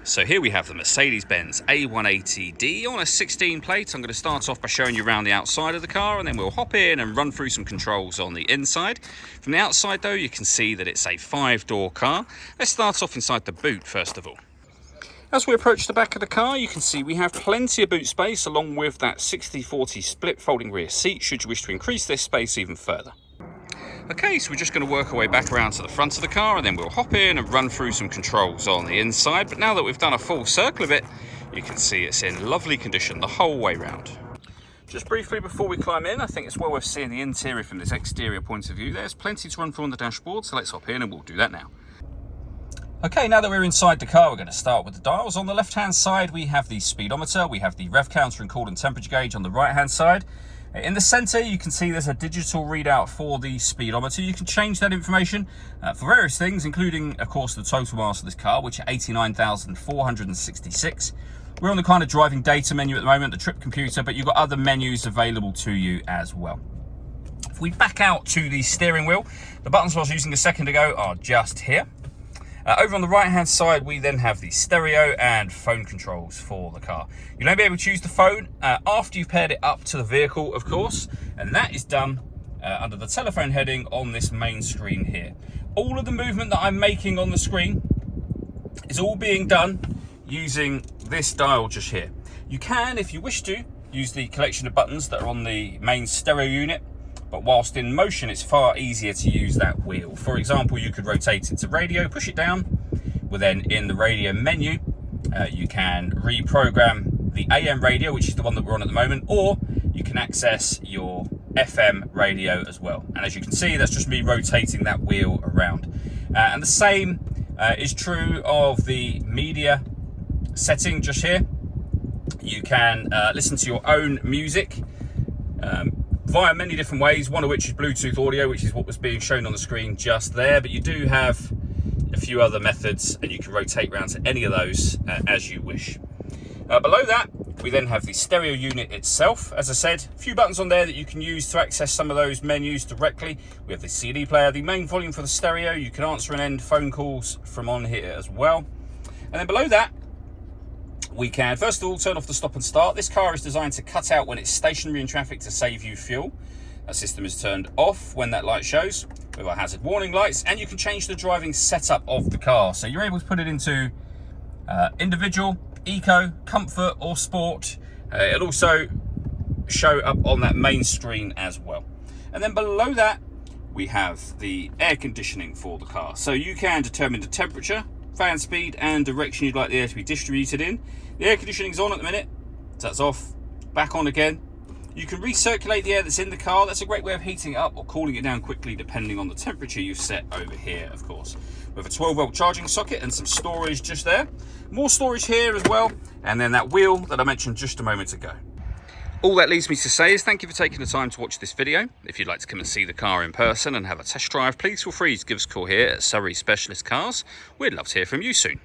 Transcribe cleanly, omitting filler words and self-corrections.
So here we have the Mercedes-Benz A180D on a 16 plate. I'm going to start off by showing you around the outside of the car, and then we'll hop in and run through some controls on the inside. From the outside though, you can see that it's a 5-door car. Let's start off inside the boot first of all. As we approach the back of the car, you can see we have plenty of boot space along with that 60/40 split folding rear seat should you wish to increase this space even further. Okay, so we're just going to work our way back around to the front of the car, and then we'll hop in and run through some controls on the inside. But now that we've done a full circle of it, you can see it's in lovely condition the whole way round. Just briefly before we climb in, I think it's well worth seeing the interior from this exterior point of view. There's plenty to run through on the dashboard, so let's hop in and we'll do that now. Okay, now that we're inside the car, we're going to start with the dials. On the left-hand side, we have the speedometer, we have the rev counter and coolant temperature gauge on the right-hand side. In the center, you can see there's a digital readout for the speedometer. You can change that information for various things, including, of course, the total miles of this car, which are 89,466. We're on the kind of driving data menu at the moment, the trip computer, but you've got other menus available to you as well. If we back out to the steering wheel, the buttons I was using a second ago are just here. Over on the right hand side, we then have the stereo and phone controls for the car. You'll only be able to use the phone after you've paired it up to the vehicle, of course, and that is done under the telephone heading on this main screen here. All of the movement that I'm making on the screen is all being done using this dial just here. You can, if you wish to, use the collection of buttons that are on the main stereo unit, but whilst in motion, it's far easier to use that wheel. For example, you could rotate it to radio, push it down. Well, then in the radio menu, you can reprogram the AM radio, which is the one that we're on at the moment, or you can access your FM radio as well. And as you can see, that's just me rotating that wheel around. And the same is true of the media setting just here. You can listen to your own music via many different ways, one of which is Bluetooth audio, which is what was being shown on the screen just there, but you do have a few other methods and you can rotate around to any of those as you wish. Below that, we then have the stereo unit itself. As I said, a few buttons on there that you can use to access some of those menus directly. We have the CD player, the main volume for the stereo. You can answer and end phone calls from on here as well. And then below that, we can, first of all, turn off the stop and start. This car is designed to cut out when it's stationary in traffic to save you fuel. That system is turned off when that light shows with our hazard warning lights, and you can change the driving setup of the car. So you're able to put it into individual, eco, comfort, or sport. It'll also show up on that main screen as well. And then below that, we have the air conditioning for the car. So you can determine the temperature, fan speed and direction you'd like the air to be distributed in. The air conditioning is on at the minute, so that's off, back on again. You can recirculate the air that's in the car. That's a great way of heating it up or cooling it down quickly depending on the temperature you've set over here, of course. We have a 12-volt charging socket and some storage just there. More storage here as well, and then that wheel that I mentioned just a moment ago. All that leaves me to say is thank you for taking the time to watch this video. If you'd like to come and see the car in person and have a test drive, please feel free to give us a call here at Surrey Specialist Cars. We'd love to hear from you soon.